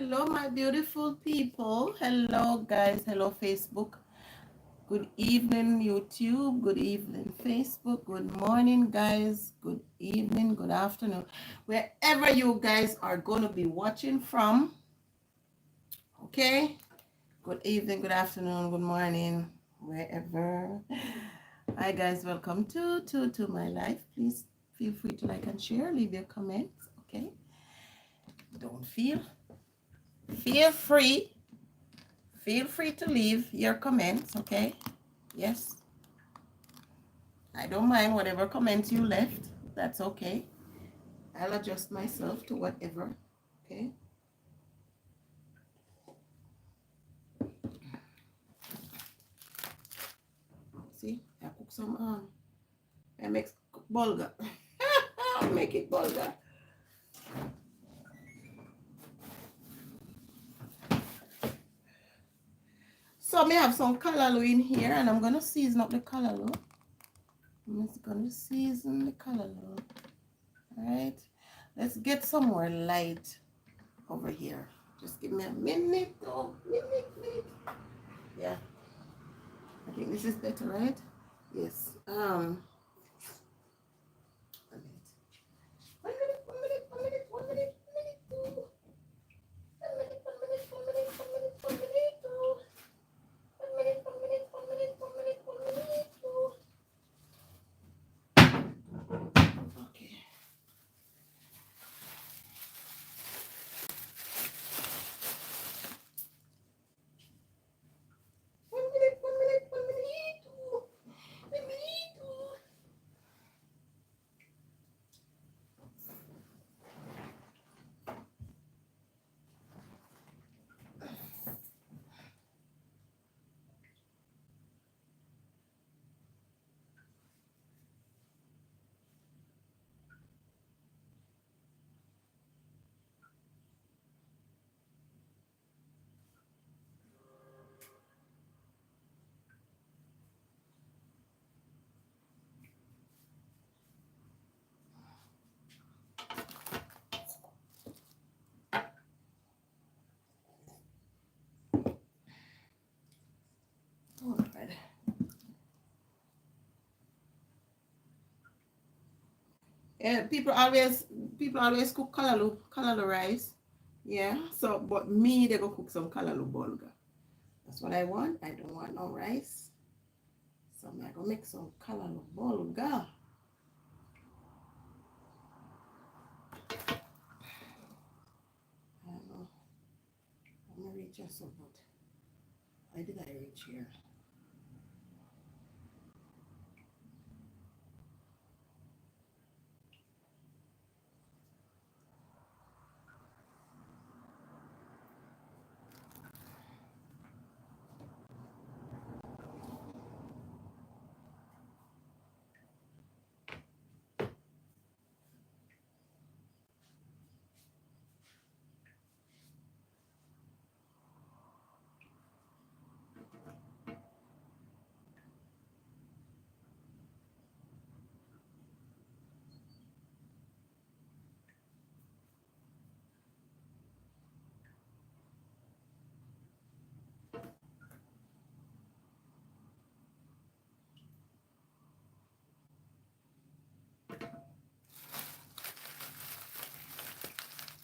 Hello, my beautiful people. Hello, guys. Hello, Facebook. Good evening, YouTube. Good evening, Facebook. Good morning, guys. Good evening, good afternoon. Wherever you guys are going to be watching from, okay? Good evening, good afternoon, good morning, wherever. Hi, guys. Welcome to my life. Please feel free to like and share. Leave your comments, okay? Don't feel free. Feel free to leave your comments, okay? Yes, I don't mind whatever comments you left. That's okay. I'll adjust myself to whatever, okay? See, I cook some, I make bulgur. I'll make it bulgur. So I have some callaloo in here, and I'm gonna season up the callaloo. I'm just gonna season the callaloo. All right, let's get somewhere light over here. Just give me a minute, minute. Yeah, I think this is better, right? Yes. Okay. One minute. All right. Yeah, people always cook callaloo rice. Yeah. So, but me, they go cook some callaloo bulgur. That's what I want. I don't want no rice. So I'm gonna make some callaloo bulgur. I don't know. I'm gonna reach here, so but why did I reach here?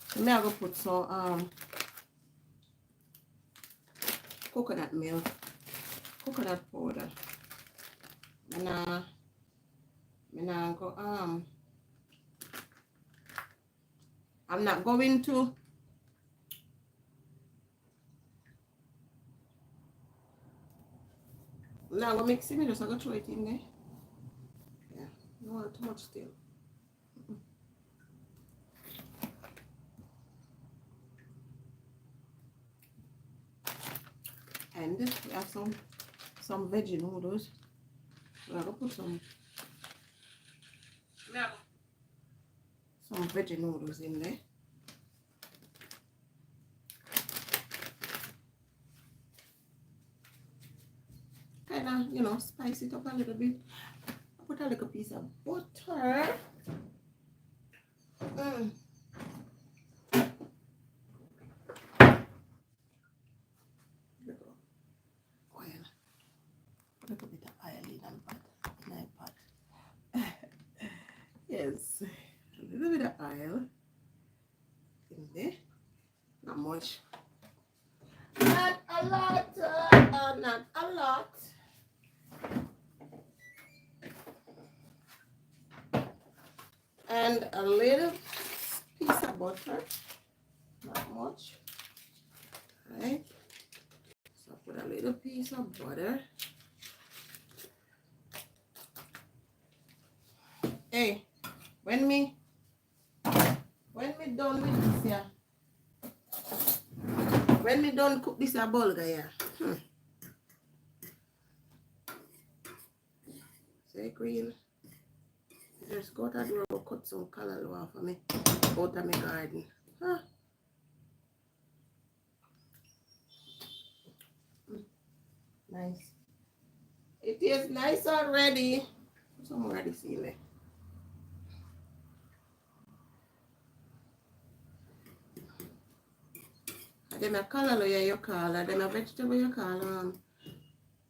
So now I'm gonna put some coconut milk, coconut powder. And go I'm not going to now we're mixing it, just I go throw it in there. Yeah, no want too much still. And we have some veggie noodles. We're gonna put some veggie noodles in there. Kind of, spice it up a little bit. I put a little piece of butter. Yes. A little bit of oil in there. Not much. Not a lot. Not a lot. And a little piece of butter. Not much. Right. So put a little piece of butter. Hey, when me done with this, yeah. When me done cook this a bulgur, yeah. Say green. Just go to the road, cut some color off for me out of my garden. Huh. Nice. It is nice already. Put some more of this in there. And then a color you call, and then a vegetable you call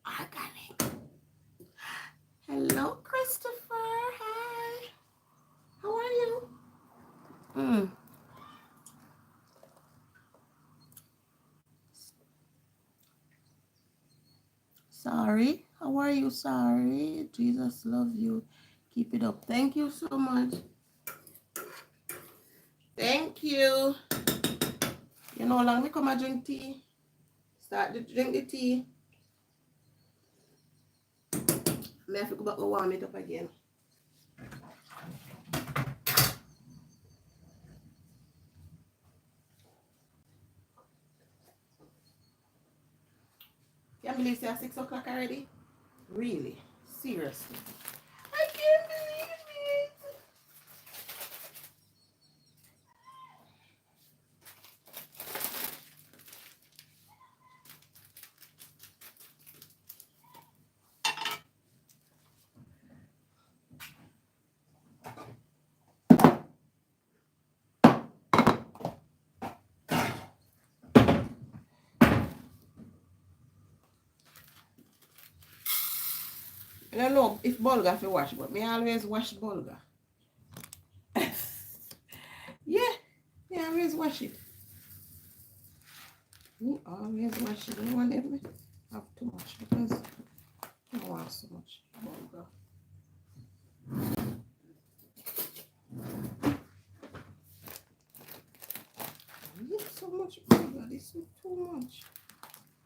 organic. Hello, Christopher. Hi. How are you? Sorry. How are you? Sorry. Jesus love you. Keep it up. Thank you so much. Thank you. You know how long me come and drink tea? Start to drink the tea. I have to go back and warm it up again. Can't believe it's 6 o'clock already? Really? Seriously? I can't believe it. I don't know if bulgur have to wash, but me always wash bulgur. Yeah, me always wash it. Me always wash it. I don't want them to have too much because I don't want so much bulgur. I need so much bulgur. This is too much.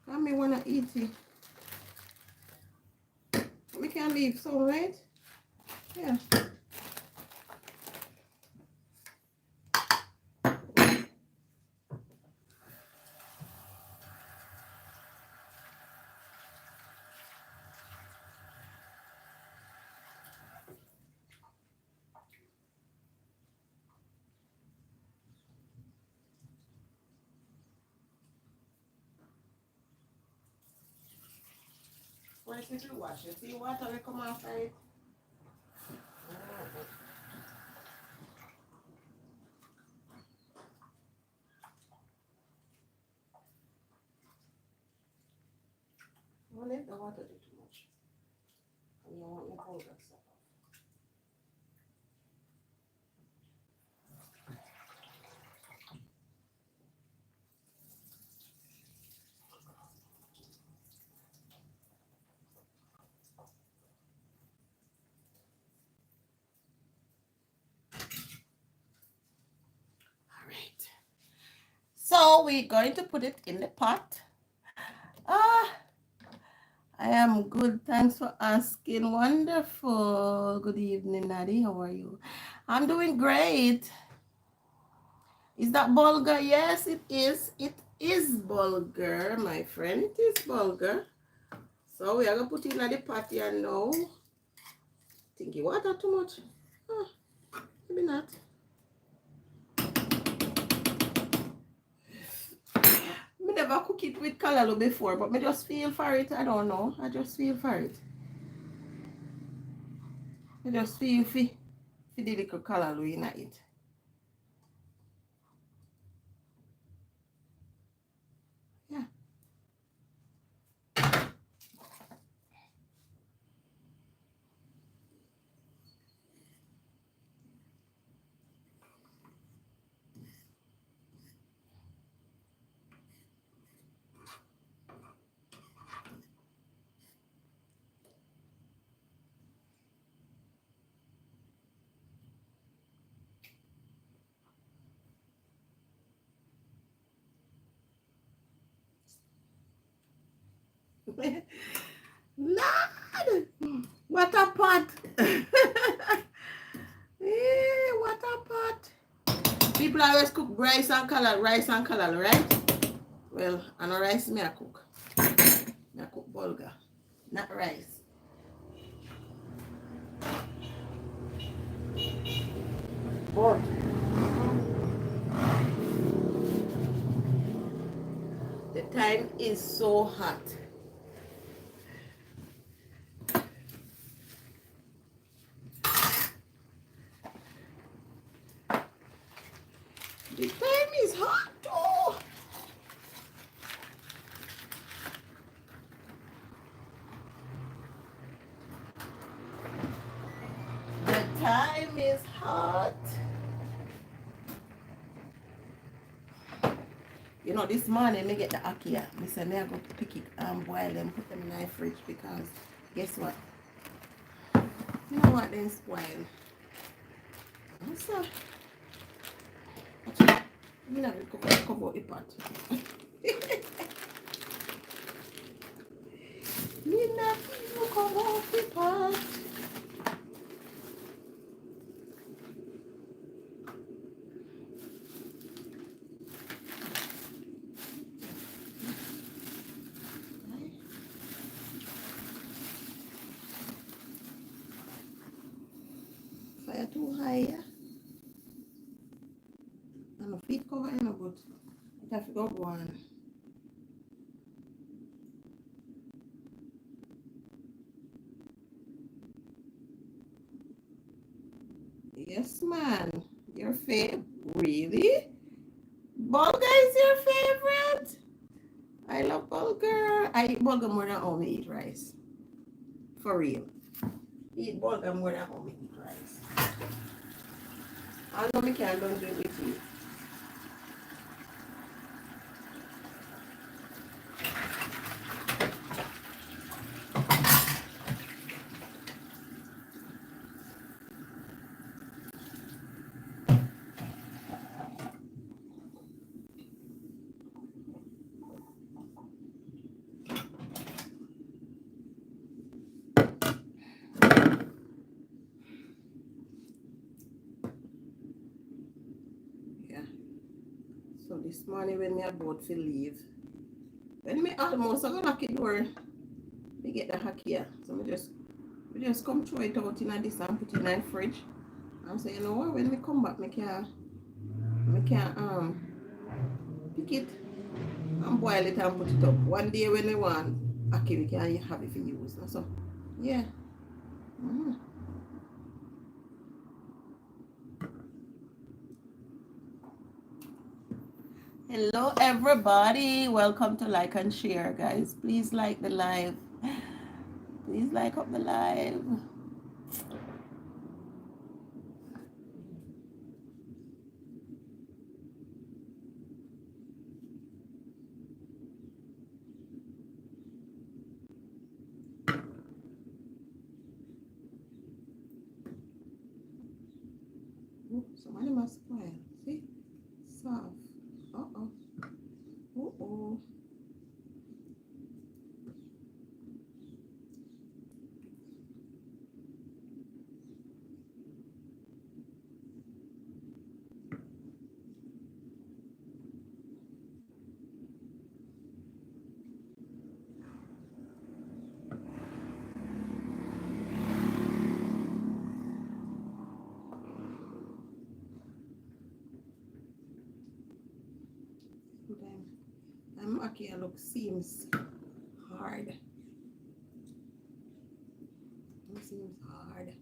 I may want to eat it. We can leave some, right? Yeah. Why did you wash it? See water will come after it. Don't let the water do too much. And you want your powder stuff. Alright. So we're going to put it in the pot. I am good. Thanks for asking. Wonderful. Good evening, Naddy. How are you? I'm doing great. Is that bulgur? Yes, it is. It is bulgur, my friend. It is bulgur. So we are going to put it in the pot here now. Think you water too much? Oh, maybe not. I never cook it with callaloo before, but I just feel for it. I don't know. I just feel for it. I just feel for the little callaloo in it. Yeah. Lord, what a pot. What a pot. People always cook rice and collard, right? Well, and a rice me I cook. I cook bulgur, not rice. But the time is so hot. The time is hot too. The time is hot. You know, this morning me get the ackee. Me say me I go pick it and boil them, put them in my fridge because guess what? You know what? They spoil. So, actually, me not cover out the pot. Me not even cover out the pot. Fire too high, yeah. And the feet cover in a but it have to go on. Yes, man. Your favorite? Really? Bulgur is your favorite? I love bulgur. I eat bulgur more than how me eat rice. For real. Eat bulgur more than how me eat rice. I know me can't don't do it with you. Yeah. So this morning when me about to leave, when me almost I go knock it door, me get the hakia. So me just come throw it out in this and put it in my fridge. And say, you know what, when me come back, me can pick it and boil it and put it up. One day when we want, okay, we can have it for use. So, yeah. Mm. Hello, everybody. Welcome to like and share, guys. Please like the live. Please like up the live. Oh, somebody must spoil. See? Soft. Uh-oh. Uh-oh. I'm okay, look, seems hard. It seems hard.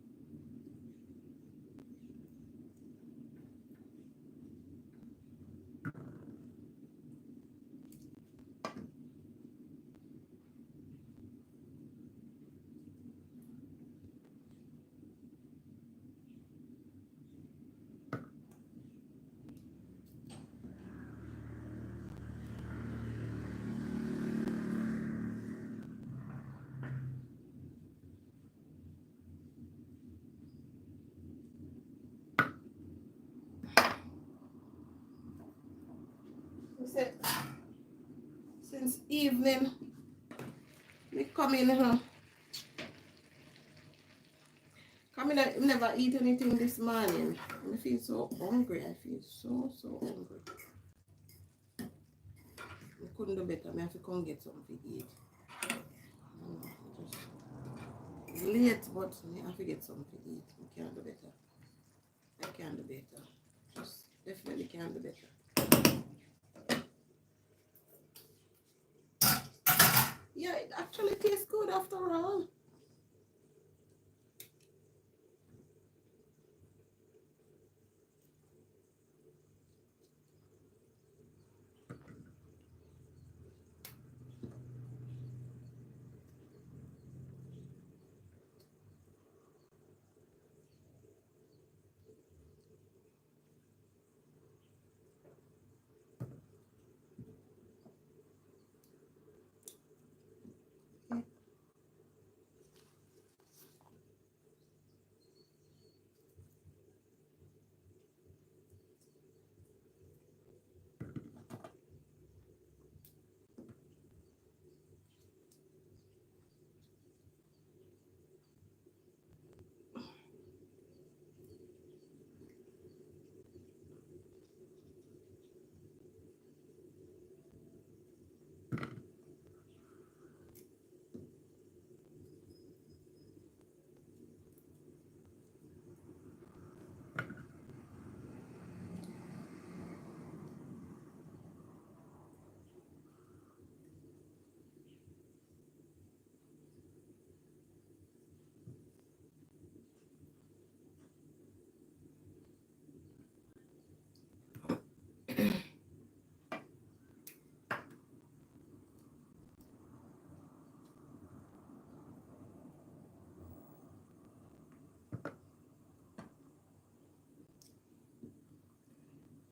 We said since evening come in, come in. I never eat anything this morning. I feel so hungry. I feel so hungry. I couldn't do better. I have to come get something to eat. Just late, but I have to get something to eat. I can't do better. I can't do better. Just definitely can't do better. Yeah, it actually tastes good after all.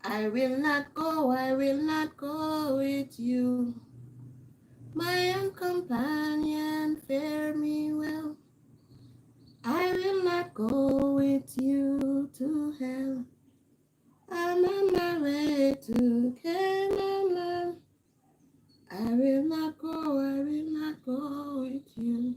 I will not go with you. My own companion, fare me well. I will not go with you to hell. I'm on my way to Canaan. I will not go with you.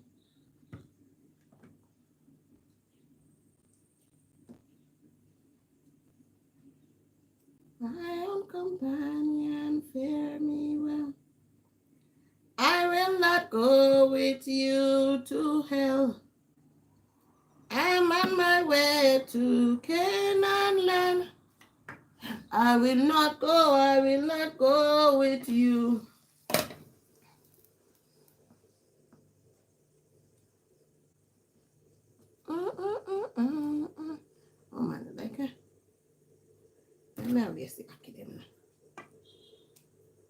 My own companion, fare me well. I will not go with you to hell. I'm on my way to Canaan land. I will not go with you. Oh man, like I'm obviously back them.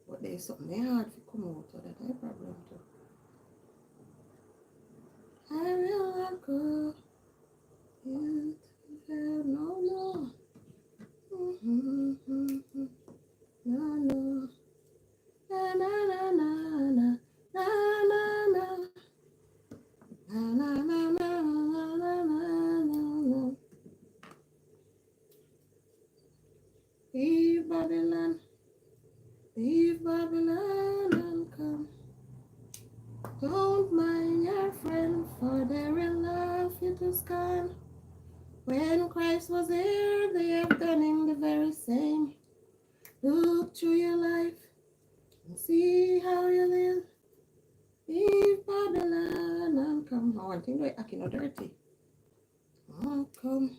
But there's something hard to come out of that problem too. I will not go into hell, no. No. Na na na na na na na na na na na. Leave Babylon and come. Don't mind your friend, for they will laugh you to scorn. When Christ was here, they have done him the very same. Look through your life and see how you live. Leave Babylon and come. Oh, one thing like acting dirty. Oh, come.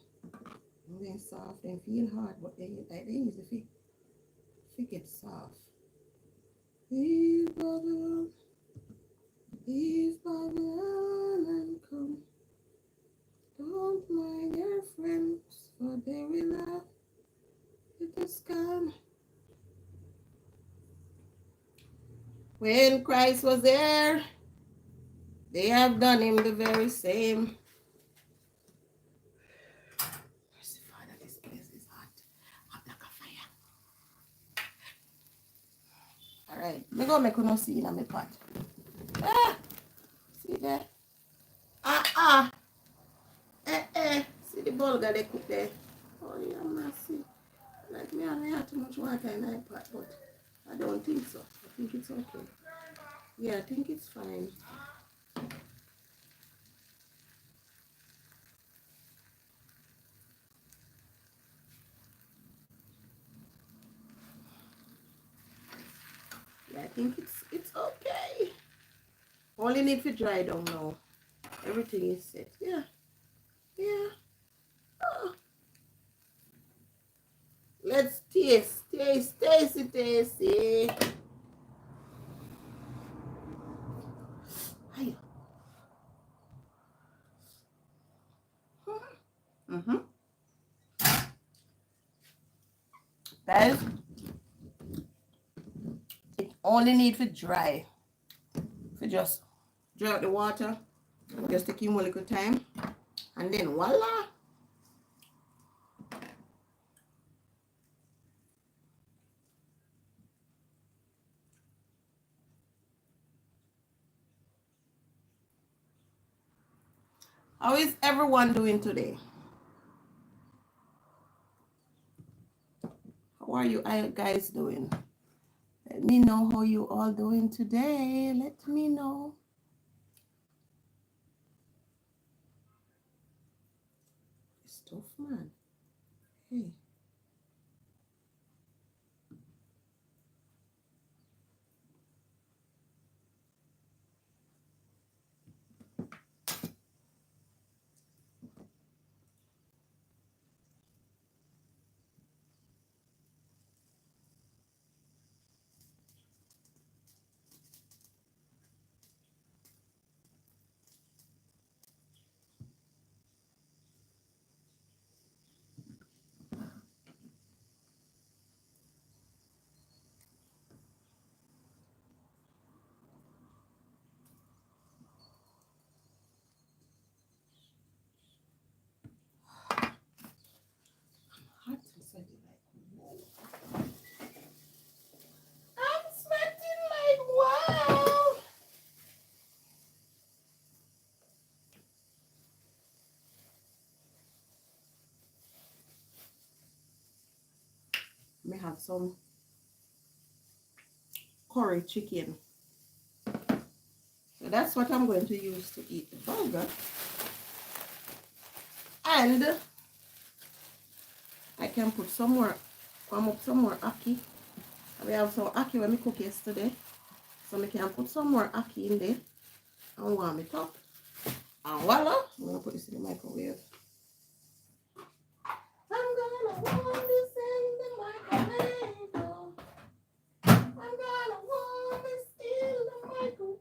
And then soft and feel hard, but they easy to get soft. Leave Babylon and come. Don't mind your friends, for they will laugh at the scam. When Christ was there, they have done him the very same. Mercy, Father, this place is hot. Hot like a fire. Alright, me go make you see in my pot. Ah! See there? See the bulgur they cook there. Oh, yeah, mercy. Like me, I don't have too much water in my pot, but I don't think so. I think it's okay. Yeah, I think it's fine. think it's okay. Only need to dry down now. Everything is set. Yeah. Yeah. Oh. Let's taste. Tasty. Mm-hmm. Guys, it only need to dry. For just dry out the water. Just take him a little time. And then voila. How is everyone doing today? How are you guys doing? Let me know how you all doing today. Let me know. It's tough, man. Hey. Hot and sweaty like wow. I'm sweating like wow. May have some curry chicken. So that's what I'm going to use to eat the burger. And I can put some more, warm up some more ackee. We have some ackee when we cook yesterday. So I can put some more ackee in there and warm it up. And voila, I'm going to put this in the microwave. I'm gonna warm this in the microwave. I'm gonna warm this in the microwave.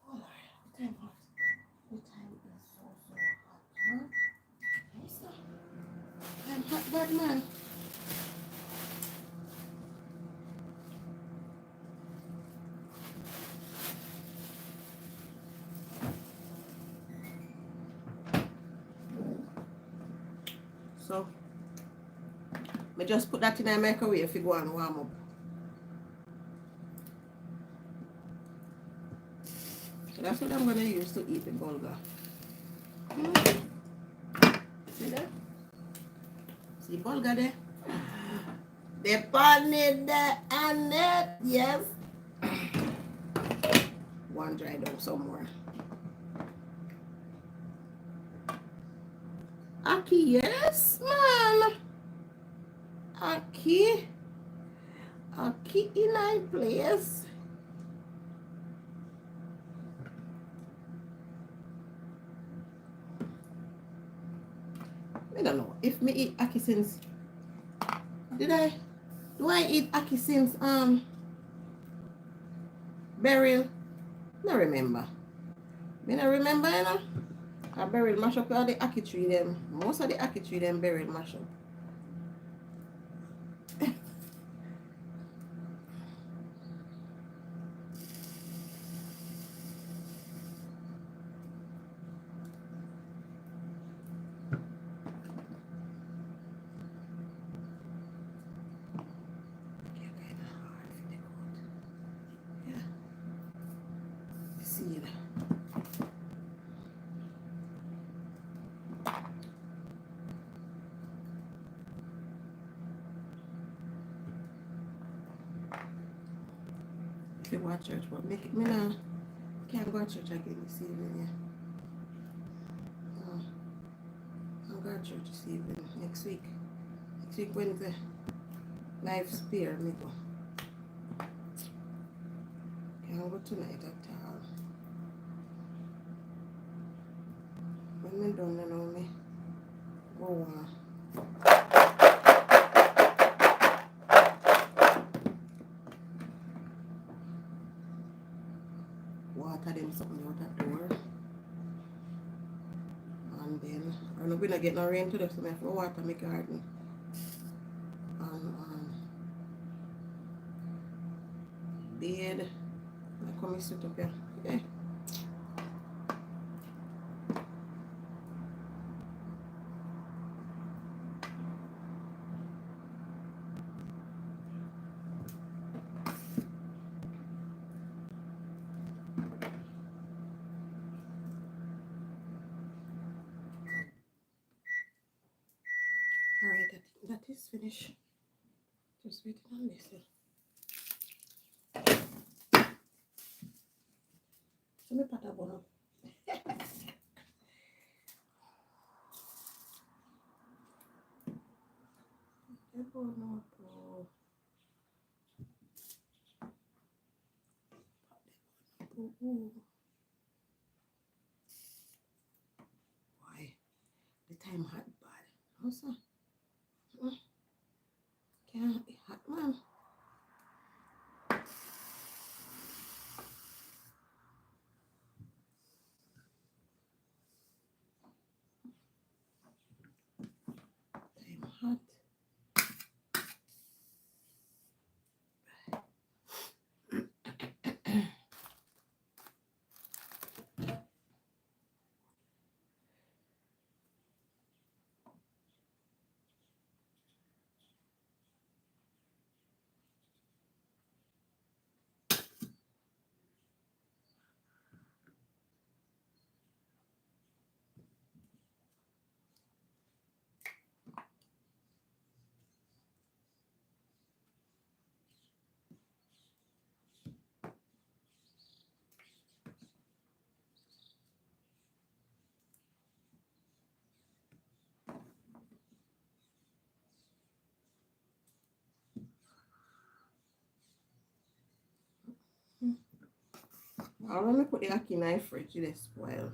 Oh Lord, the time hot. The time is so hot, huh? Yes, sir. I'm hot, bad man. So, I just put that in the microwave if you go and warm up. So that's what I'm going to use to eat the burger. See that? See burger there? The pan there and it, yes. One dried out somewhere. Ackee, yes, man. Ackee in my place. I don't know if me eat ackee since. Do I eat ackee since burial? No remember. Me no remember, you know. I buried mash up all the ackee tree them. Most of the ackee tree them buried mash up. Seed. If you watch church, but make it me now. Can't go to church again this evening, yeah. I'm going to church this evening next week. Next week Wednesday. Life spare me go. Can't go tonight at all. When me done, you know me go on. Water them something out the door. And then I'm not gonna get no rain today, so I have to water my garden. And bed. I come and sit up here. Yeah. Alright, that is finished. Just waiting on this. So me put a bun up. Why? The time hot bad. Also, can't be hot, man. Time hot. I'll let me put the ackee in the fridge, it is spoiled.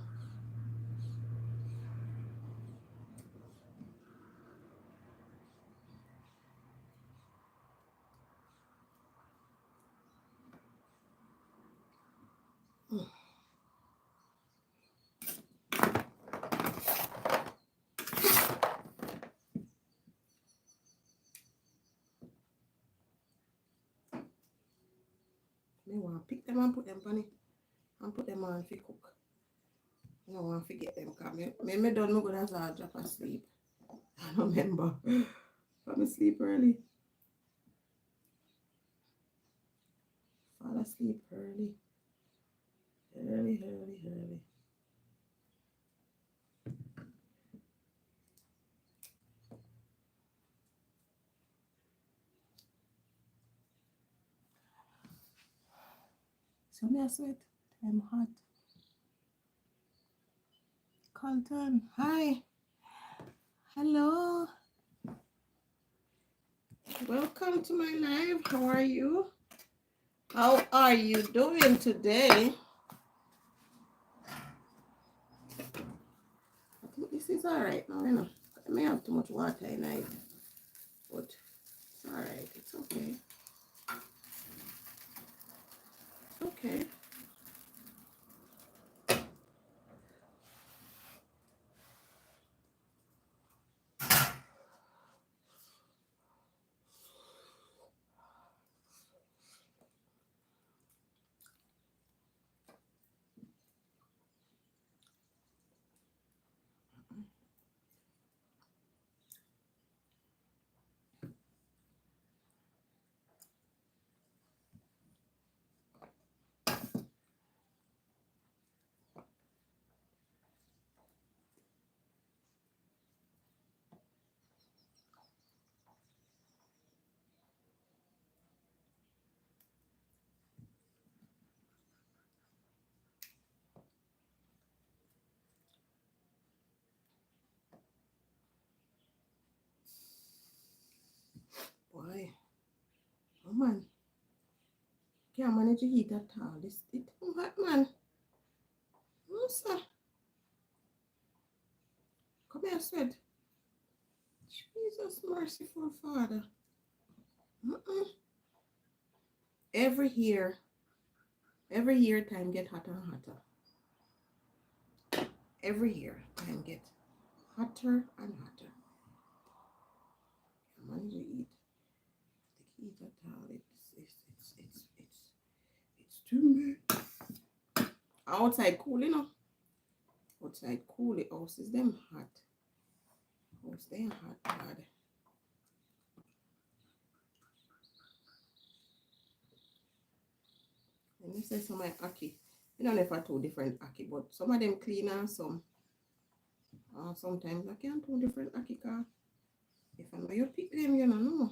Me want to pick them and put them on it and put them on for cook. I don't want to forget them because me done me good as I drop asleep. I don't remember. But me sleep early. Fall asleep early. Early. So me I sweat. I'm hot. Colton, hi. Hello. Welcome to my live. How are you? How are you doing today? I think this is alright now, you know. I may have too much water in it, but it's alright. It's okay. It's okay. can't manage the heat at all. It's too hot, man. No, sir. Come here, sweat. Jesus, merciful Father. Every year time get hotter and hotter. Every year time get hotter and hotter. I manage to eat the heat at all. It's too much. Outside cool, you know. Outside cool. The house is them hot. House them hot, God. Let me say some of my aki. You don't know if I two different aki, but some of them clean and some. Sometimes I can't do different aki car. If I know you pick them, you don't know.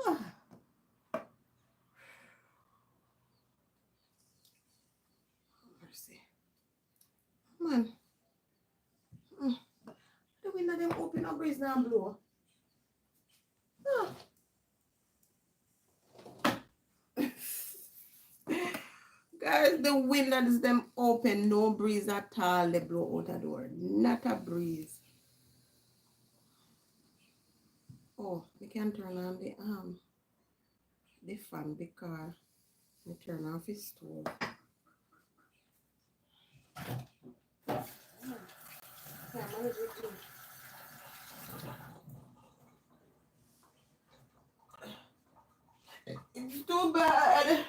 Oh, mercy. Man. The window them open up, breeze now blow. Oh. Guys, the windows them open, no breeze at all. They blow out the door. Not a breeze. Oh, we can turn on the fan because we turn off the stove. It's too bad.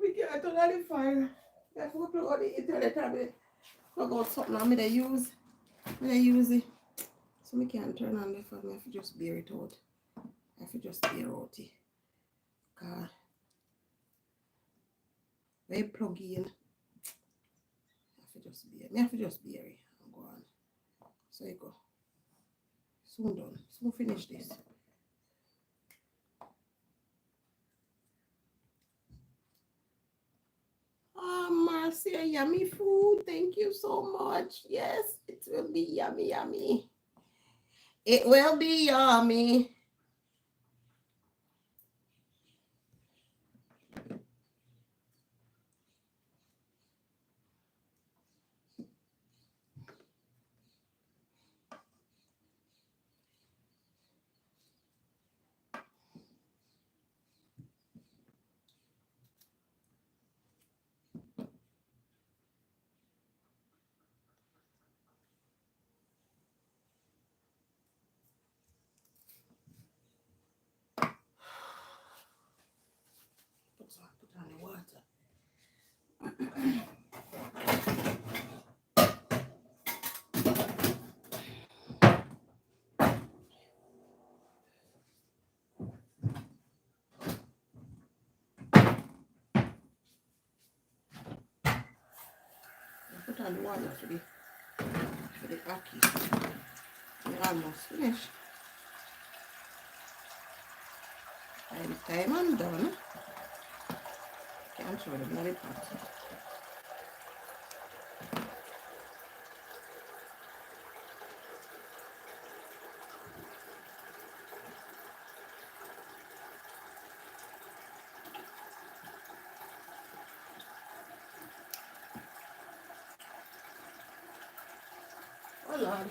We can't turn on the fire. I have to plug the internet and plug out something and I use it. So we can't turn on the fan. I have to just bear it out. I have to just bear out it. God. When you plug in, I have to just bear it and go on. So you go. Soon done. Soon finish this. Oh, Marcy, yummy food. Thank you so much. Yes, it will be yummy, yummy. It will be yummy. Put on the water. Put on the water for the aki. We're almost finished. By the time I'm done, can't show the bloody pot. Oh Lord.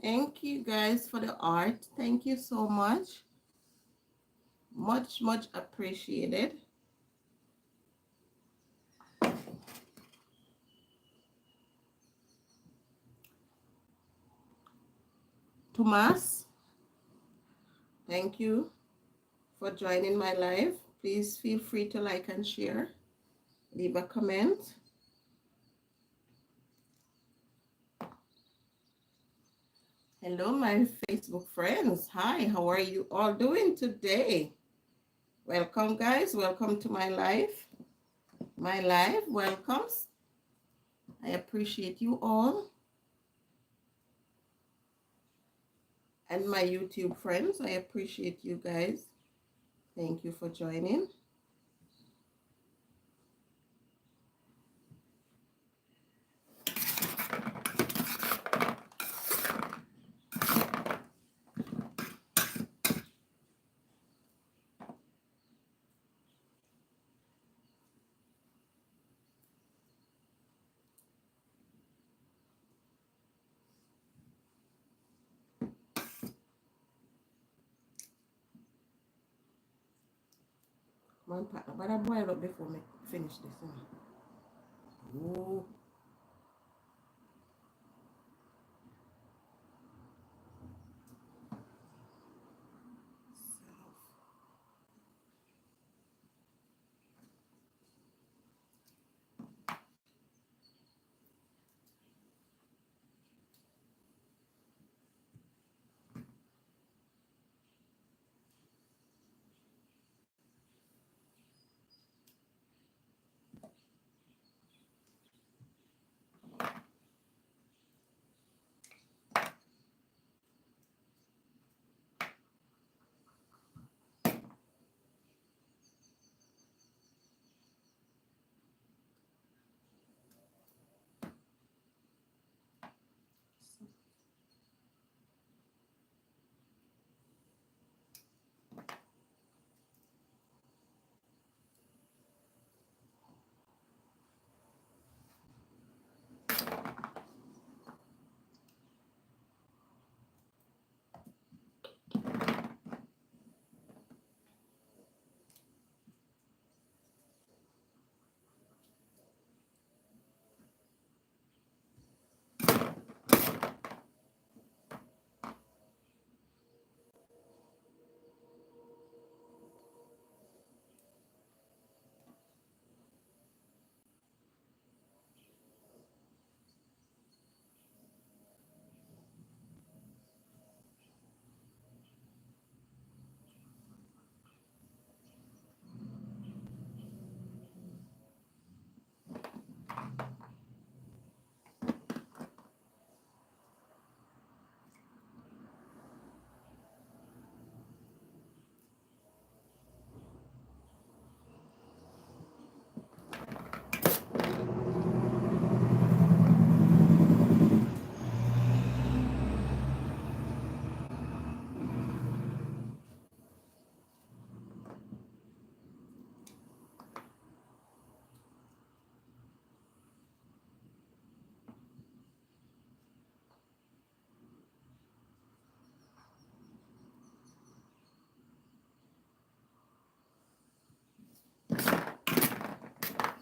Thank you guys for the art. Thank you so much. Much appreciated. Tomas, thank you for joining my live. Please feel free to like and share. Leave a comment. Hello, my Facebook friends. Hi, how are you all doing today? Welcome, guys. Welcome to my live. My live welcomes. I appreciate you all. And my YouTube friends, I appreciate you guys. Thank you for joining. One partner, but I boil up before I finish this one. Oh.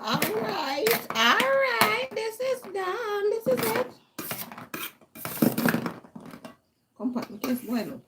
All right. This is done. This is it. Compartment que es bueno.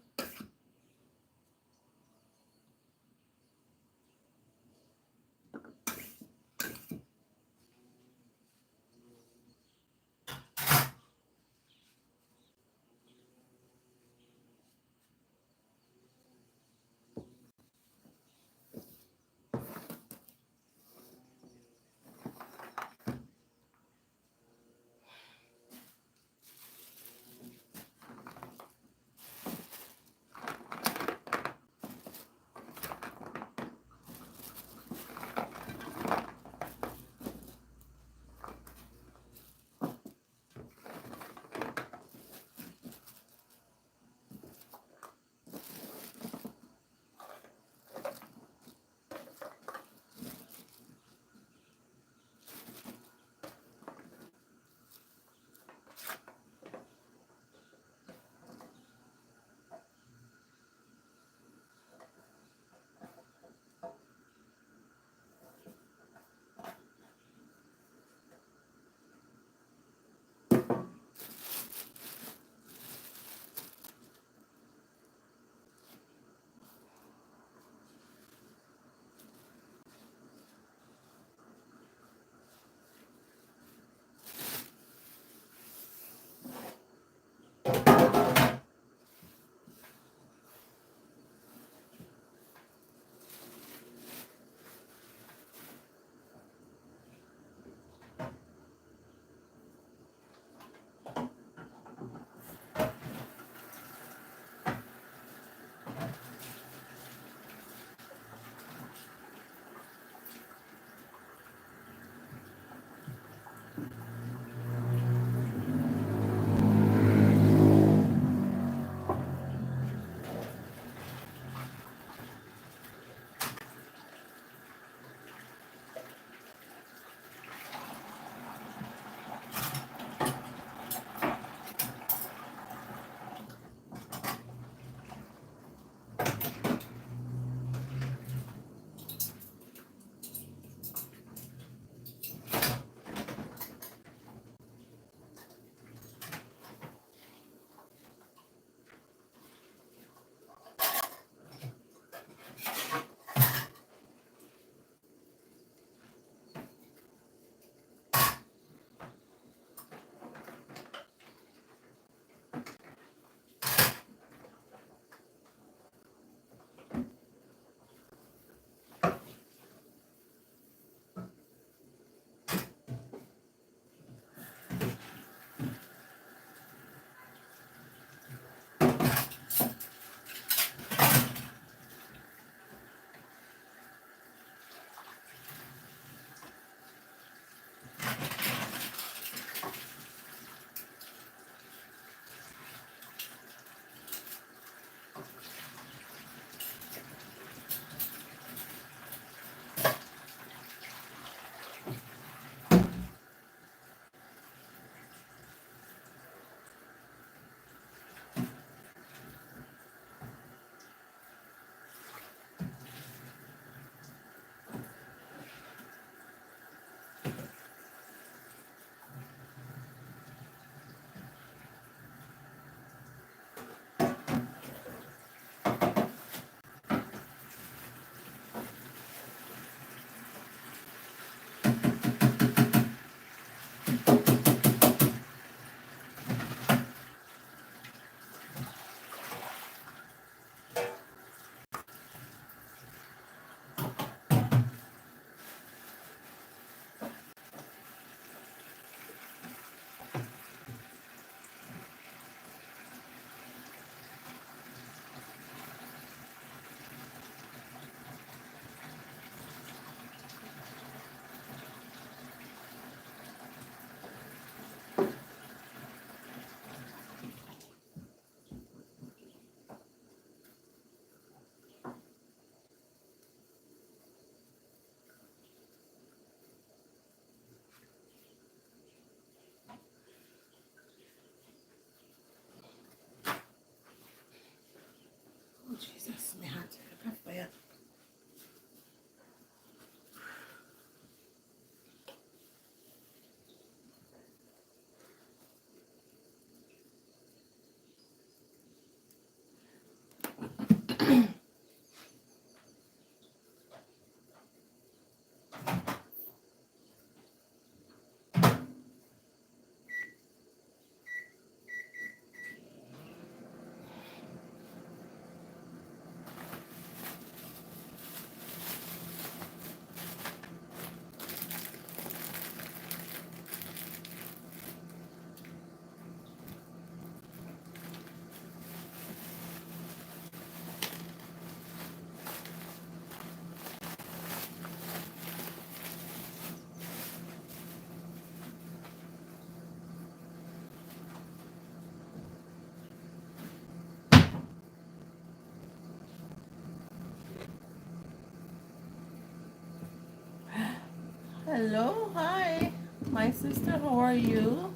Hello, hi, my sister. How are you,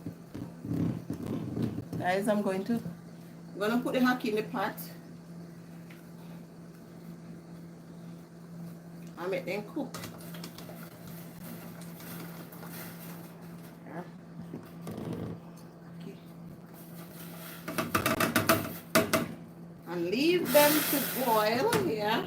guys? I'm gonna put the hockey in the pot. I make them cook. Yeah. Okay. And leave them to boil. Yeah.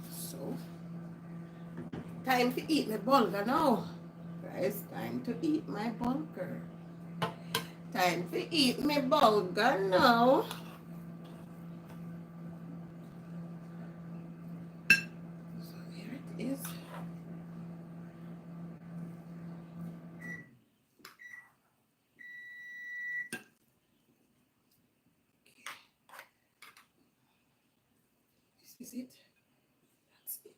So, time to eat my burger now. Guys, time to eat my burger. Time to eat my burger now. So here it is. This is it. That's it.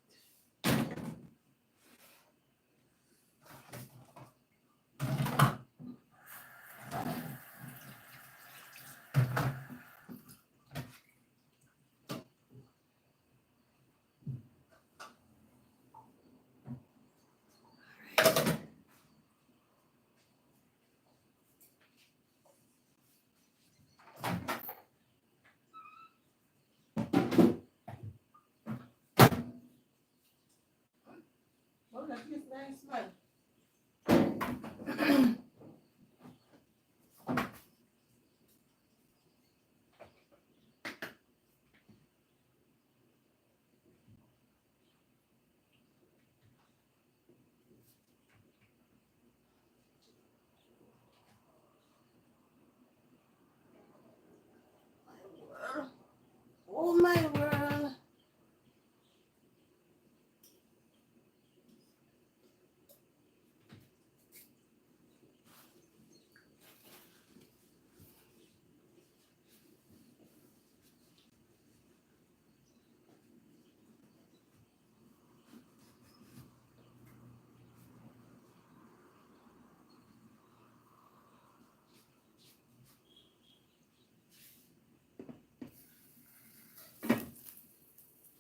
Oh, that is nice, man. Oh my world.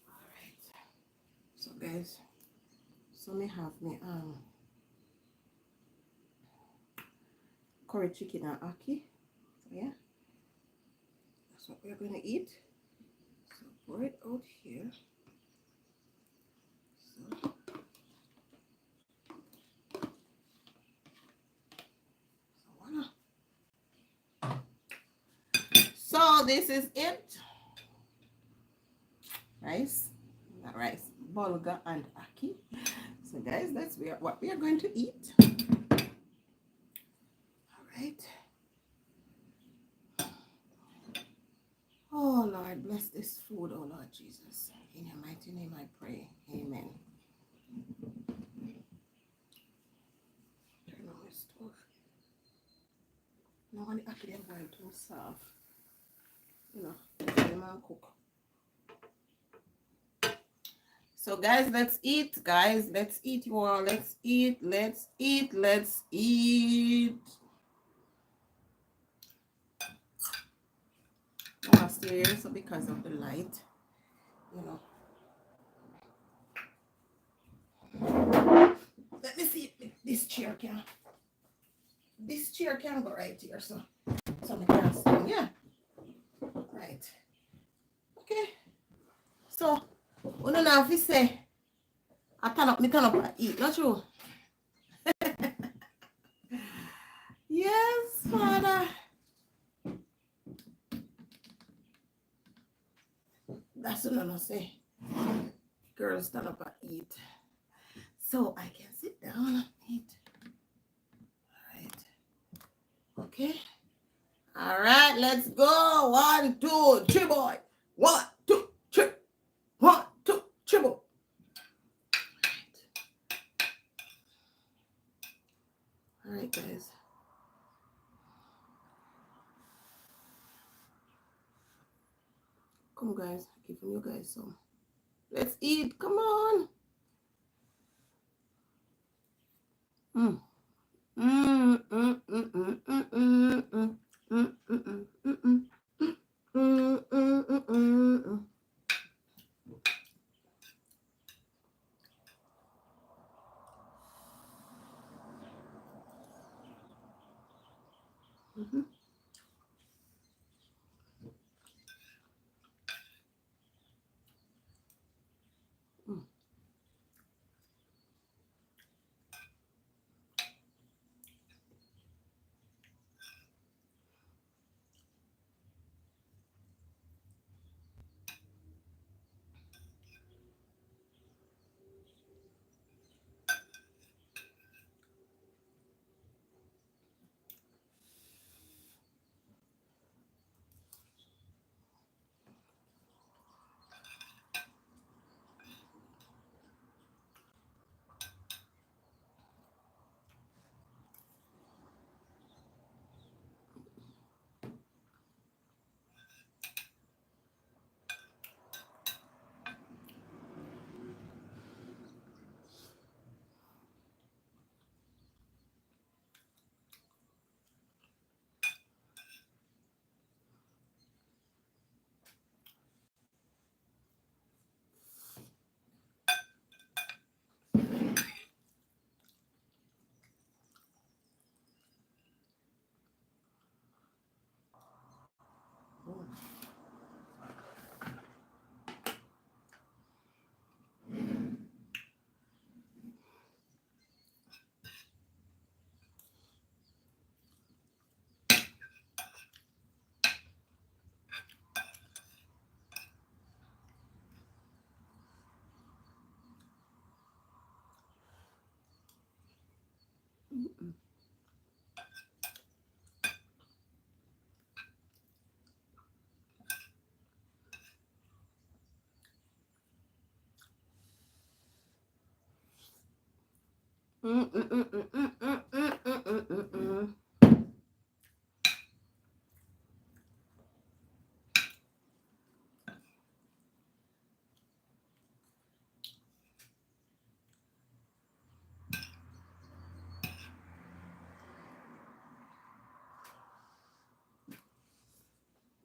Alright. So guys, so me have me curry chicken and ackee. So yeah, that's what we're gonna eat. So pour it out here. So this is it. Rice, not rice, bulgur and ackee. So guys, that's what we are going to eat. All right. Oh Lord, bless this food, oh Lord Jesus. In your mighty name I pray. Amen. Turn on the stove. No one actually am going to serve. You know, the man cook. So guys, let's eat. Guys, let's eat, you all. Let's eat. Let's eat. Let's eat. I'm gonna stay here so because of the light, you know. Let me see if this chair can go right here, so I can stand. Yeah. Right. Okay. So we don't know if you say I turn up and eat, not true. Yes, Father. That's what I say. Girls stand up and eat. So I can sit down and eat. Alright. Okay. Alright, let's go. 1, 2, 3, boy. 1, 2, 3. 1, 2, 3, boy. guys. Giving you guys some. Let's eat. Come on. Mm. Mm, mm, mm, mm, mm, mm, mm, mm, mm, mm, mm, mm. Mm, mm, mm, mm, mm. Mhm. Mm. Mm, mm, mm, mm, mm, mm, mm, mm, mm, mm.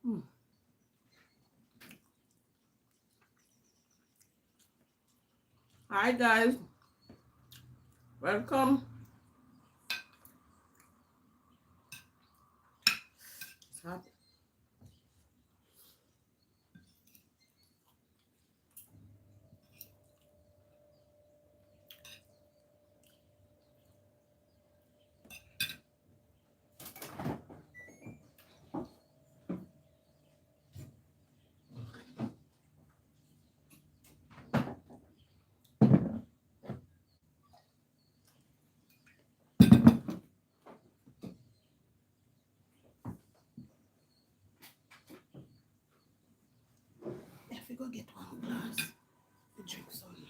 Mm. Hi guys, welcome. It's hot. If we go get one glass, we drink some juice.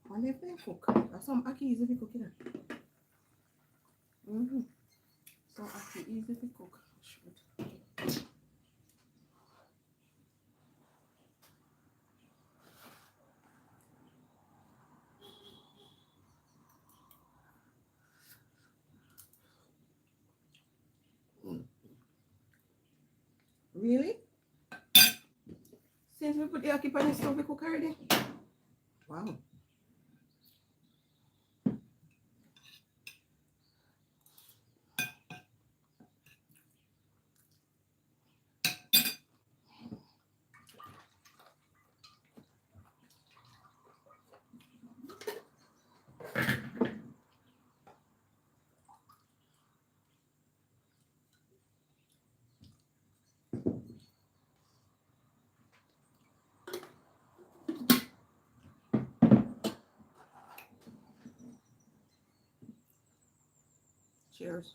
What do you cook? That's some aki easy to cook it. Mm-hmm. So aki easy to cook. Shoot. Mm. Really? Since we put the aki on the stove, we cook already? Wow. Cheers.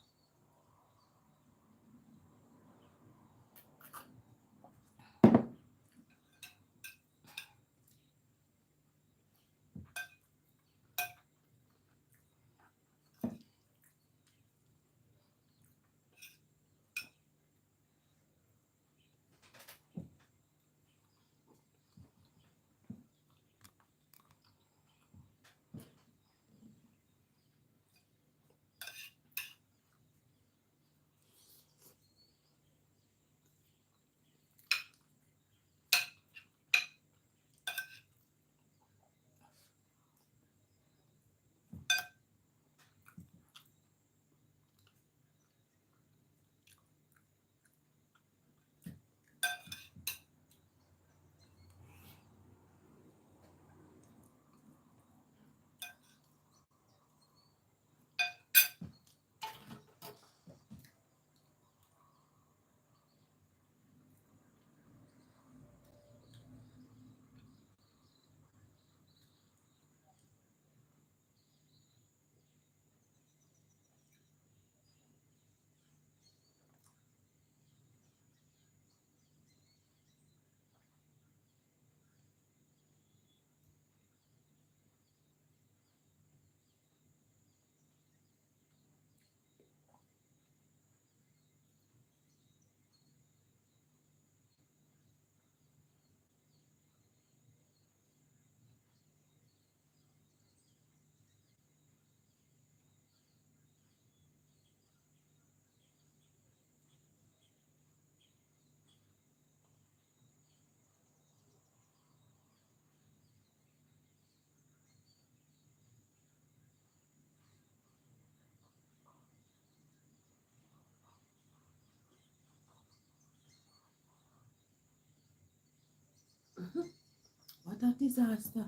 disaster.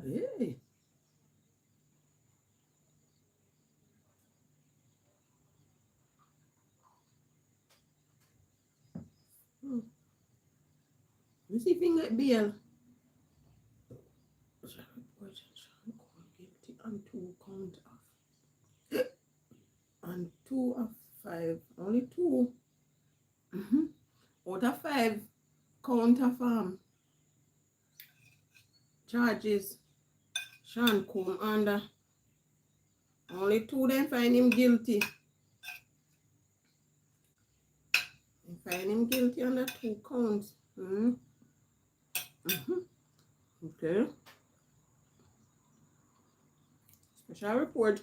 Hey. You see thing like bail. Guilty on 2 count of on 2 of 5. Only 2. Out of 5 count of charges. Sean Combe under. Only 2 then find him guilty. They find him guilty under 2 counts. Okay. Special report.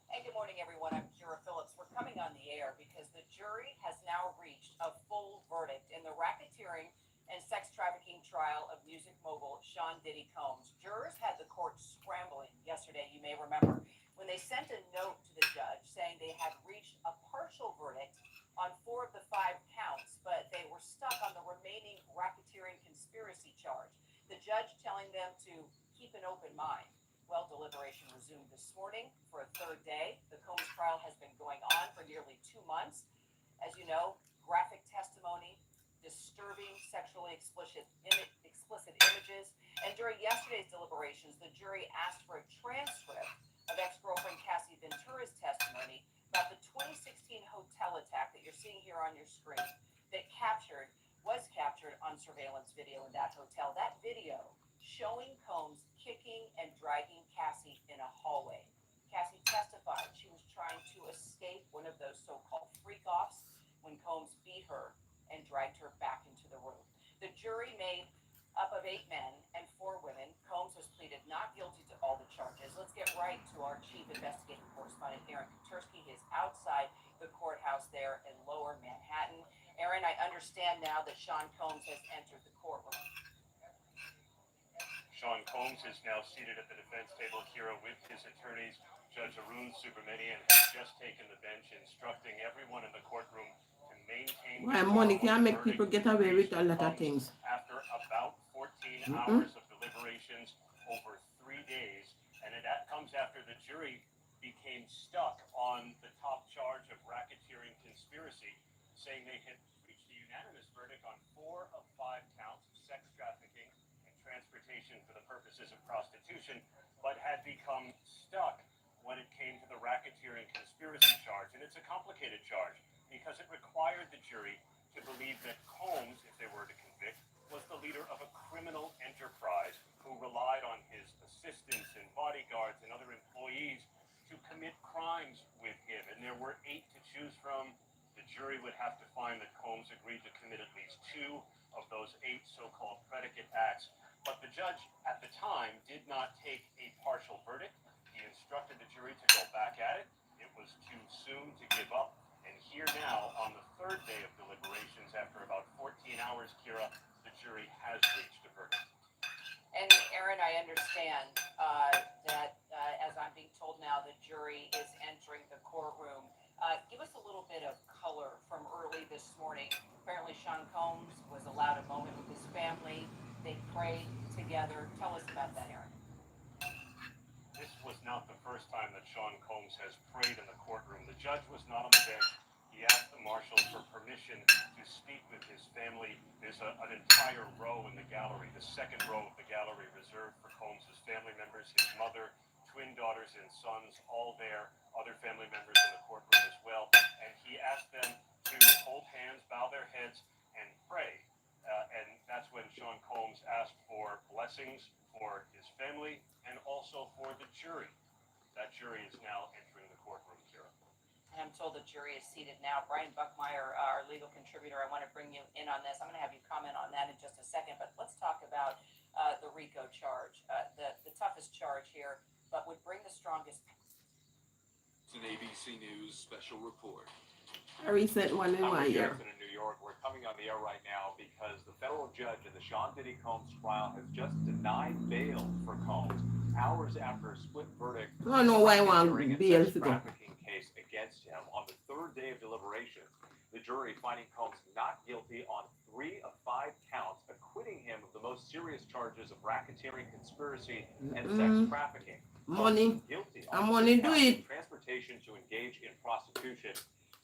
And good morning, everyone. I'm Kira Phillips. We're coming on the air because the jury has now reached a full verdict in the racketeering and sex trafficking trial of music mogul Sean Diddy Combs. Jurors had the court scrambling yesterday, you may remember, when they sent a note to the judge saying they had reached a partial verdict on 4 of the 5 counts, but they were stuck on the remaining racketeering conspiracy charge. The judge telling them to keep an open mind. Well, deliberation resumed this morning for a 3rd day. The Combs trial has been going on for nearly 2 months. As you know, graphic testimony, disturbing sexually explicit images. And during yesterday's deliberations, the jury asked for a transcript of ex-girlfriend Cassie Ventura's testimony about the 2016 hotel attack that you're seeing here on your screen that was captured on surveillance video in that hotel. That video showing Combs kicking and dragging Cassie in a hallway. Cassie testified she was trying to escape one of those so-called freak-offs when Combs beat her and dragged her back into the room. The jury made up of 8 men and 4 women. Combs has pleaded not guilty to all the charges. Let's get right to our chief investigative correspondent, Aaron Kutersky. He is outside the courthouse there in Lower Manhattan. Aaron, I understand now that Sean Combs has entered the courtroom. Sean Combs is now seated at the defense table, Kira, with his attorneys. Judge Arun Subramanian has just taken the bench, instructing everyone in the courtroom to maintain... Why money can make people get away with a lot of things. After about 14 hours of deliberations over 3 days, and that comes after the jury became stuck on the top charge of racketeering conspiracy, saying they had reached a unanimous verdict on 4 of 5 counts of sex trafficking and transportation for the purposes of prostitution, but had become stuck when it came to the racketeering conspiracy charge. And it's a complicated charge because it required the jury to believe that Combs, if they were to convict, was the leader of a criminal enterprise who relied on his assistants and bodyguards and other employees to commit crimes with him. And there were 8 to choose from. The jury would have to find that Combs agreed to commit at least 2 of those 8 so-called predicate acts. But the judge at the time did not take a partial verdict. He instructed the jury to go back at it. It was too soon to give up. And here now, on the 3rd day of deliberations, after about 14 hours, Kira, the jury has reached a verdict. And Aaron, I understand that, as I'm being told now, the jury is entering the courtroom. Give us a little bit of color from early this morning. Apparently, Sean Combs was allowed a moment with his family. They prayed together. Tell us about that, Aaron. This was not the first time that Sean Combs has prayed in the courtroom. The judge was not on the bench. He asked the marshals for permission to speak with his family. There's an entire row in the gallery, the 2nd row of the gallery reserved for Combs' family members, his mother, twin daughters and sons, all there, other family members in the courtroom as well. And he asked them to hold hands, bow their heads, and pray. And that's when Sean Combs asked for blessings for his family and also for the jury. That jury is now entering the courtroom, Kira. And I'm told the jury is seated now. Brian Buckmeyer, our legal contributor, I want to bring you in on this. I'm going to have you comment on that in just a second, but let's talk about the RICO charge, the toughest charge here, but would bring the strongest... It's an ABC News special report. A recent one in I'm one year. in New York. We're coming on the air right now because the federal judge in the Sean Diddy Combs trial has just denied bail for Combs hours after a split verdict. I don't know why I want during a bail sex to go. trafficking case against him. On the 3rd day of deliberations, the jury finding Combs not guilty on 3 of 5 counts, acquitting him of the most serious charges of racketeering, conspiracy, and sex trafficking. Money. Guilty I'm on money 2 do counts it. of transportation to engage in prostitution.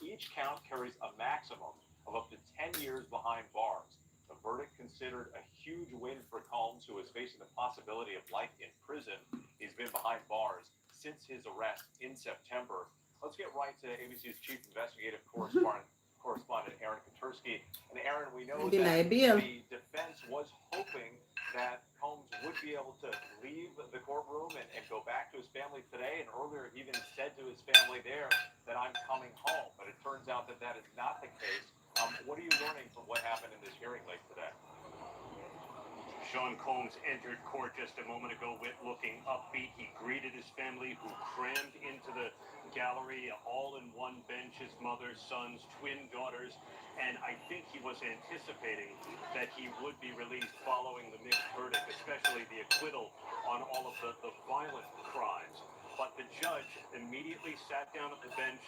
Each count carries a maximum of up to 10 years behind bars. The verdict considered a huge win for Combs, who is facing the possibility of life in prison. He's been behind bars since his arrest in September. Let's get right to ABC's chief investigative correspondent Aaron Katursky. And Aaron, we know that the defense was hoping that Combs would be able to leave the courtroom and go back to his family today. And earlier, he even said to his family there that I'm coming home. But it turns out that that is not the case. What are you learning from what happened in this hearing late today? Sean Combs entered court just a moment ago looking upbeat. He greeted his family, who crammed into the gallery, all in one bench, his mother, sons, twin daughters. And I think he was anticipating that he would be released following the mixed verdict, especially the acquittal on all of the violent crimes. But the judge immediately sat down at the bench.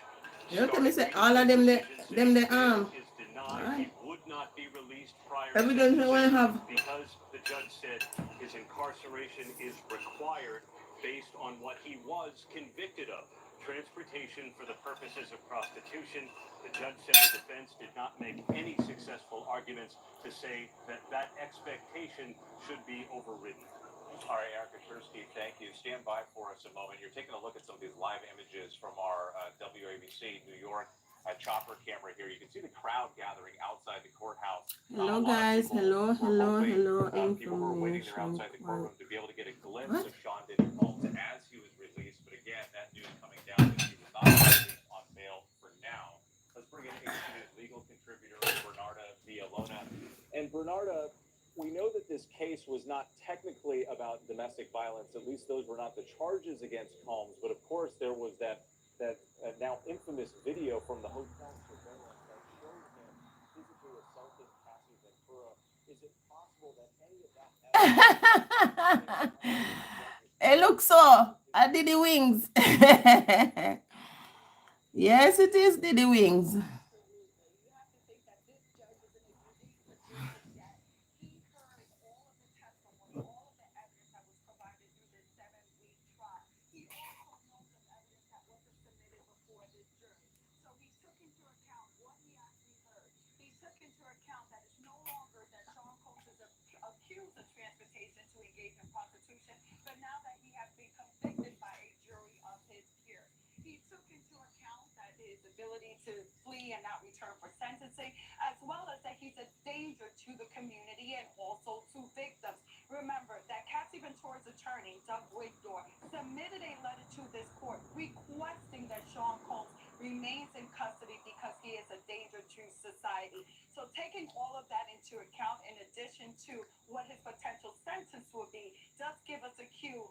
You know, me say all of them is denied. Right. He would not be released prior Evidence to we want to have. because the judge said his incarceration is required based on what he was convicted of. Transportation for the purposes of prostitution. The judge said the defense did not make any successful arguments to say that that expectation should be overridden. All right, Aaron Katursky, thank you. Stand by for us a moment. You're taking a look at some of these live images from our WABC New York chopper camera here. You can see the crowd gathering outside the courthouse. Hello, guys. Hello. People were waiting there outside the courtroom to be able to get a glimpse of Sean Diddy Combs as he was released. But again, that news coming down that he was not released on bail for now. Let's bring in ABC legal contributor Bernarda Villalona. And Bernarda, we know that this case was not technically about domestic violence. At least those were not the charges against Combs. But of course, there was that now infamous video from the hotel surveillance that showed him physically assaulting Cassie Ventura. Is it possible that any of that It looks so. I did the wings. Yes, it is Diddy Wings. Accused of transportation to engage in prostitution, but now that he has been convicted by a jury of his peers, he took into account that his ability to flee and not return for sentencing, as well as that he's a danger to the community and also to victims. Remember that Cassie Ventura's attorney, Doug Wigdor, submitted a letter to this court requesting that Sean Combs remains in custody because he is a danger to society. So taking all of that into account, in addition to what his potential sentence will be, does give us a cue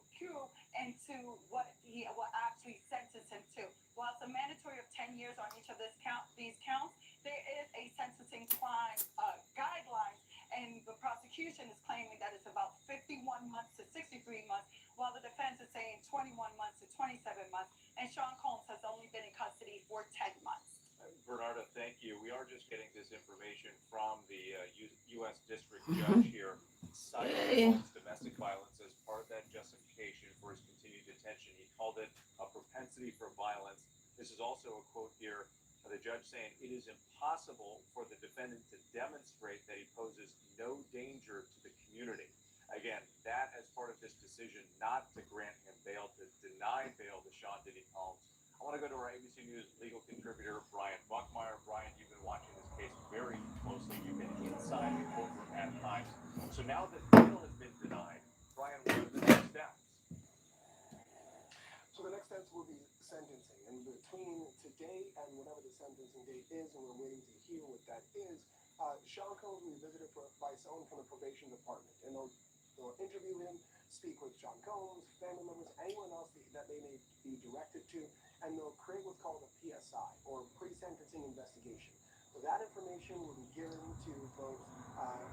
into what he will actually sentence him to. While it's a mandatory of 10 years on each of these counts, there is a sentencing crime guideline, and the prosecution is claiming that it's about 51 months to 63 months, while the defense is saying 21 months to 27 months, and Sean Combs has only been in custody for 10 months. Bernarda, thank you. We are just getting this information from the U.S. District Judge here, citing Combs' domestic violence as part of that justification for his continued detention. He called it a propensity for violence. This is also a quote here of the judge saying, "It is impossible for the defendant to demonstrate that he poses no danger to the community." Again, that as part of this decision not to grant him bail, to deny bail to Sean Diddy Combs. I want to go to our ABC News legal contributor, Brian Buckmeyer. Brian, you've been watching this case very closely. You've been inside the courtroom at times. So now that bail has been denied, Brian, what are the next steps? So the next steps will be sentencing. And between today and whatever the sentencing date is, and we're waiting to hear what that is, Sean Combs will be visited by someone from the probation department. And they'll interview him, speak with Sean Combs, family members, anyone else that they may be directed to, and they'll create what's called a PSI, or pre-sentencing investigation. So that information will be given to both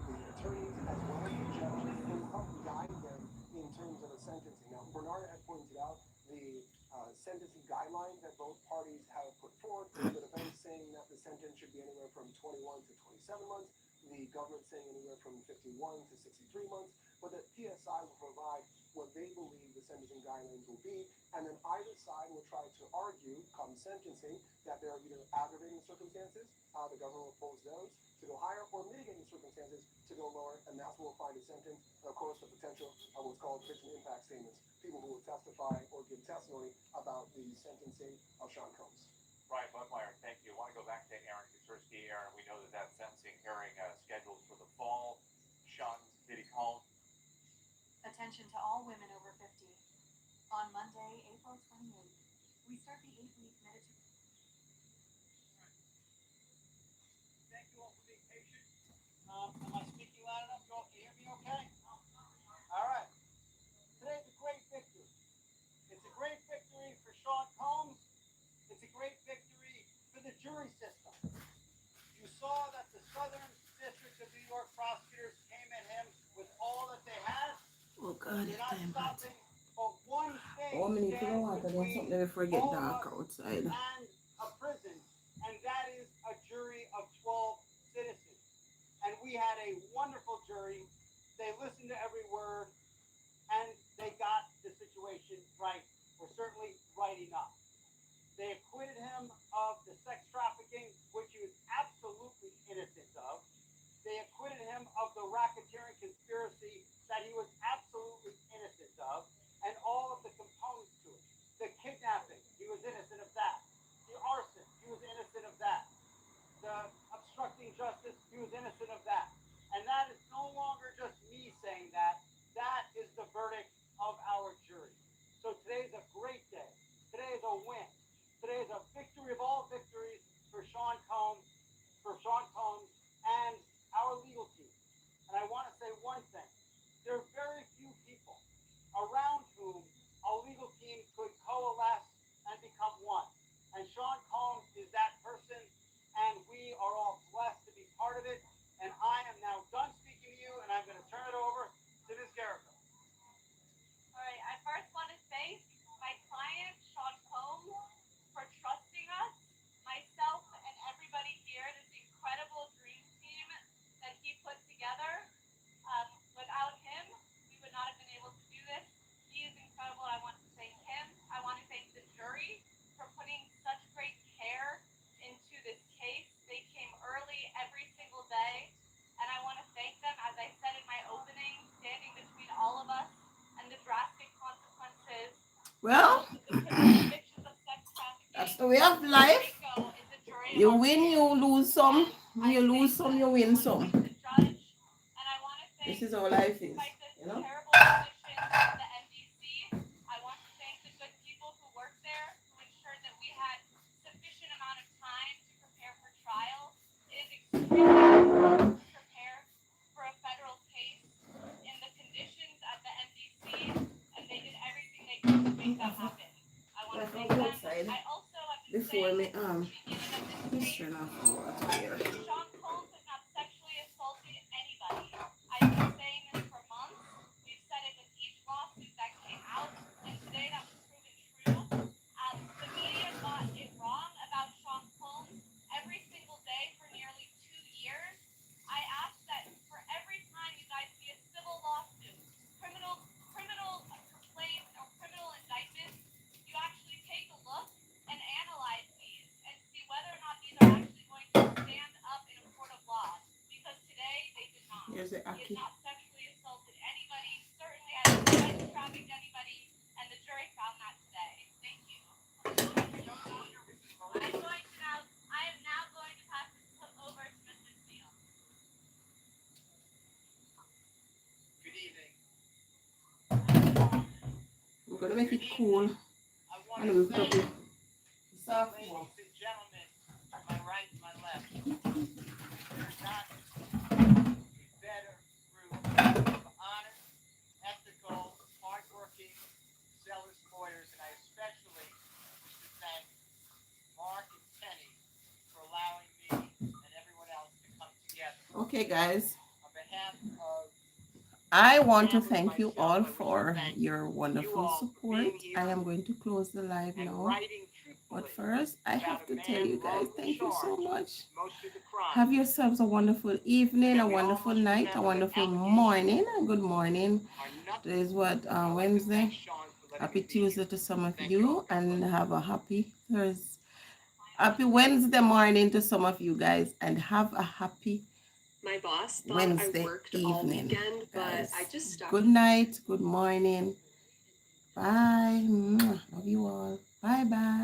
the attorneys as well as the judge, who will help guide them in terms of the sentencing. Now, Bernarda had pointed out the sentencing guidelines that both parties have put forward. The defense saying that the sentence should be anywhere from 21 to 27 months. The the government saying anywhere from 51 to 63 months, but the PSI will provide what they believe the sentencing guidelines will be, and then either side will try to argue, come sentencing, that there are either aggravating circumstances, the government will oppose those to go higher, or mitigating circumstances to go lower, and that's where we'll find a sentence. And of course, the potential of what's called victim impact statements, people who will testify or give testimony about the sentencing of Sean Combs. Brian Buckmeyer, thank you. I want to go back to Aaron Kaczynski. Aaron, we know that sentencing hearing scheduled for the fall. Sean Diddy Combs. Attention to all women over 50. On Monday, April 28th, we start the 8-week Mediterranean. Thank you all for being patient. Am I speaking loud enough? You all can hear me okay? All right. Today's a great victory. It's a great victory for Sean Combs. It's a great victory for the jury system. You saw that the Southern District of New York prosecutors came at him with all that they had. Oh God, They're it's not time hot. stopping, but one thing Oh, me need to go stands water. There's between something before it get all dark of us outside. and a prison, and that is a jury of 12 citizens. And we had a wonderful jury. They listened to every word, and they got the situation right, or certainly right enough. They acquitted him of the sex trafficking, which he was absolutely innocent of. They acquitted him of the racketeering conspiracy that he was absolutely innocent of, and all of the components to it. The kidnapping, he was innocent of that. The arson, he was innocent of that. The obstructing justice, he was innocent of that. And that is no longer just me saying that. That is the verdict of our jury. So today's a great day. Today is a win. Today is a victory of all victories for Sean Combs, and our legal team. And I want to say one thing. There are very few people around whom a legal team could coalesce and become one. And Sean Combs is that person, and we are all blessed to be part of it. And I am now done speaking to you, and I'm going to turn it over to Ms. Garrico. All right, I first want to thank my client, Sean Combs, for trusting us, myself, and everybody here, this incredible dream team that he put together. Without him, we would not have been able to do this. He is incredible. I want to thank him. I want to thank the jury for putting such great care into this case. They came early every single day, and I want to thank them, as I said in my opening, standing between all of us and the drastic consequences. Well, that's the way of life. You win, you lose some. When you lose some, you win some. This is how life is, you know? I want to thank the good people who worked there, who ensured that we had sufficient amount of time to prepare for trial. It is extremely important to prepare for a federal case in the conditions at the NDC, and they did everything they could to make that happen. I want to thank them. I also have been saying this at the beginning of this case. Sean Combs has not sexually assaulted anybody. I've been saying this for months. We've said it with each lawsuit that came out, and today that was proven true. The media got it wrong about Sean Combs every single day for nearly 2 years. I ask that for every time you guys see a civil lawsuit, criminal complaint or criminal indictment, you actually take a look and analyze these and see whether or not these are actually going to stand up in a court of law. Because today they did not. Here's the He Aki. has not sexually assaulted anybody, certainly hasn't sex trafficked anybody, and the jury found that today. Thank you. I am now going to pass this over to Mr. Steele. Good evening. We're gonna make it cool. I want And to we'll put thank it ladies soft. and gentlemen to my right and my left. There's not a better group of honest, ethical, hardworking, zealous lawyers, and I especially wish to thank Mark and Kenny for allowing me and everyone else to come together. Okay, guys. On behalf of I want to thank you all for your wonderful support. I am going to close the live and now. writing But truthfully first, I have to tell you guys, thank you so much. most of the crime Have yourselves a wonderful evening, a wonderful night, a wonderful morning. Good morning. Today is what, Wednesday. Happy Tuesday to some of you, and have a happy Thursday. Happy Wednesday morning to some of you guys, and have a happy My boss thought Wednesday I worked all evening, weekend, but guys. I just stopped. Good night, good morning. Bye. Mwah. Love you all. Bye bye.